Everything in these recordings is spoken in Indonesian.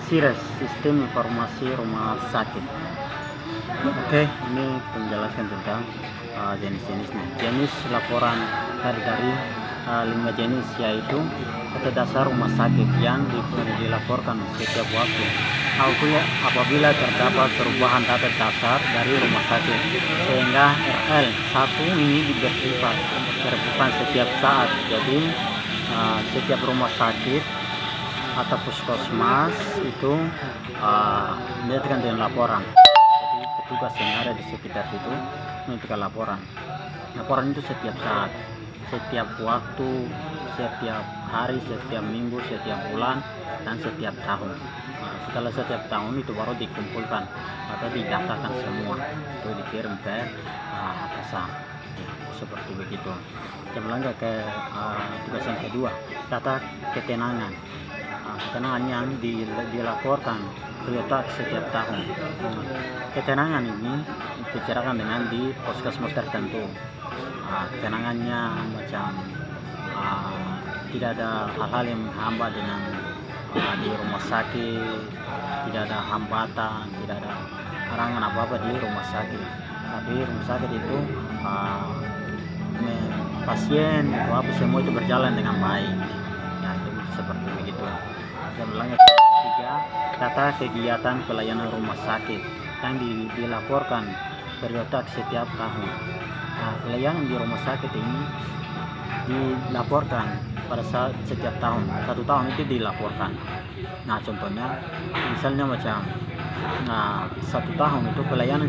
SIRES, Sistem Informasi Rumah Sakit. Oke, ini penjelasan tentang jenis-jenisnya. Jenis laporan dari 5 jenis, yaitu data dasar rumah sakit yang dilaporkan setiap waktu. Apabila terdapat perubahan data dasar dari rumah sakit, sehingga RL1 ini bersifat setiap saat. Jadi setiap rumah sakit atau puskesmas itu mendapatkan dengan laporan. Jadi petugas yang ada di sekitar itu menentukan laporan. Laporan itu setiap saat, setiap waktu, setiap hari, setiap minggu, setiap bulan, dan setiap tahun. Setelah setiap tahun itu baru dikumpulkan atau didaftarkan semua, itu dikirim ke atasan. Seperti begitu. Kita melangkah ke tugas yang kedua, data ketenangan. Ketenangan yang dilaporkan terletak setiap tahun. Ketenangan ini dibicarakan dengan di puskesmas tertentu. Ketenangannya macam tidak ada hal-hal yang menghambat dengan di rumah sakit, tidak ada hambatan, tidak ada halangan apa-apa di rumah sakit. Tapi rumah sakit itu pasien itu apa semua itu berjalan dengan baik. Ya, itu seperti begitu. Dan lanjut ketiga, data kegiatan pelayanan rumah sakit yang dilaporkan berletak setiap tahun. Pelayanan di rumah sakit ini dilaporkan pada saat setiap tahun. Satu tahun itu dilaporkan. Contohnya misalnya macam satu tahun itu pelayanan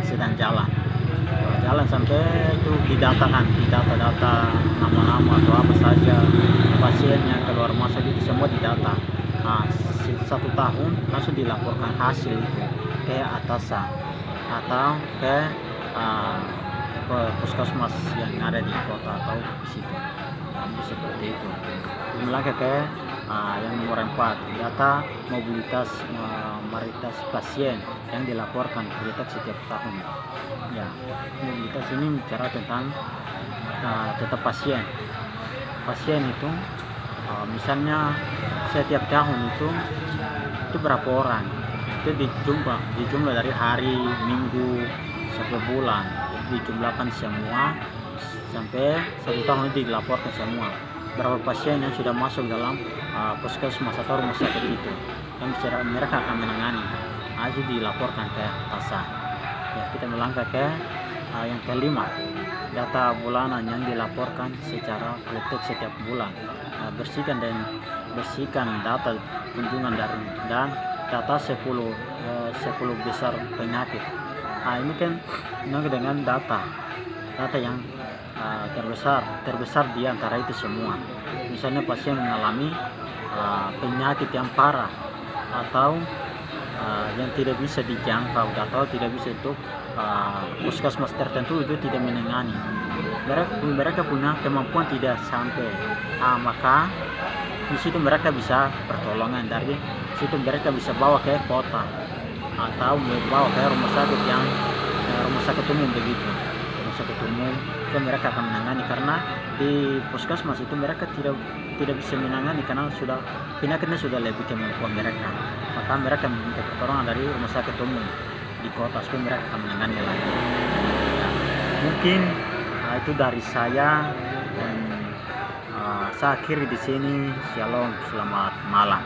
sedang jalan sampai itu didatakan, data nama-nama atau apa saja pasiennya keluar masuk itu semua didata. Satu tahun langsung dilaporkan hasil itu ke atasan atau ke puskesmas yang ada di kota atau di situ. Seperti itu. Melangkah ke yang nomor 4, data mobilitas pasien yang dilaporkan terletak setiap tahun. Ya, mobilitas ini bicara tentang data pasien. Pasien itu misalnya setiap tahun itu berapa orang, itu dijumlah dari hari, minggu sampai bulan, dijumlahkan semua sampai satu tahun itu dilaporkan semua berapa pasien yang sudah masuk dalam puskesmas atau rumah sakit itu, yang mereka akan menangani. Itu dilaporkan ke atasan. Ya, kita melangkah ke yang kelima, data bulanan yang dilaporkan secara rutin setiap bulan. Bersihkan data kunjungan dan data 10 besar penyakit. Ini kan dengan data yang terbesar di antara itu semua. Misalnya pasien mengalami penyakit yang parah atau yang tidak bisa dijangkau atau tidak bisa untuk puskesmas tertentu itu tidak menangani. Mereka punya kemampuan tidak sampai, maka di situ mereka bisa pertolongan, dari situ mereka bisa bawa ke kota atau bawa ke rumah sakit umum begitu. Rumah sakit umum itu mereka akan menangani, karena di puskesmas itu mereka tidak bisa menangani karena penyakitnya sudah lebih kemampuan mereka. Maka mereka minta pertolongan dari rumah sakit umum di kota supaya mereka akan menangani lagi. Mungkin itu dari saya, dan saya akhiri di sini. Shalom, selamat malam.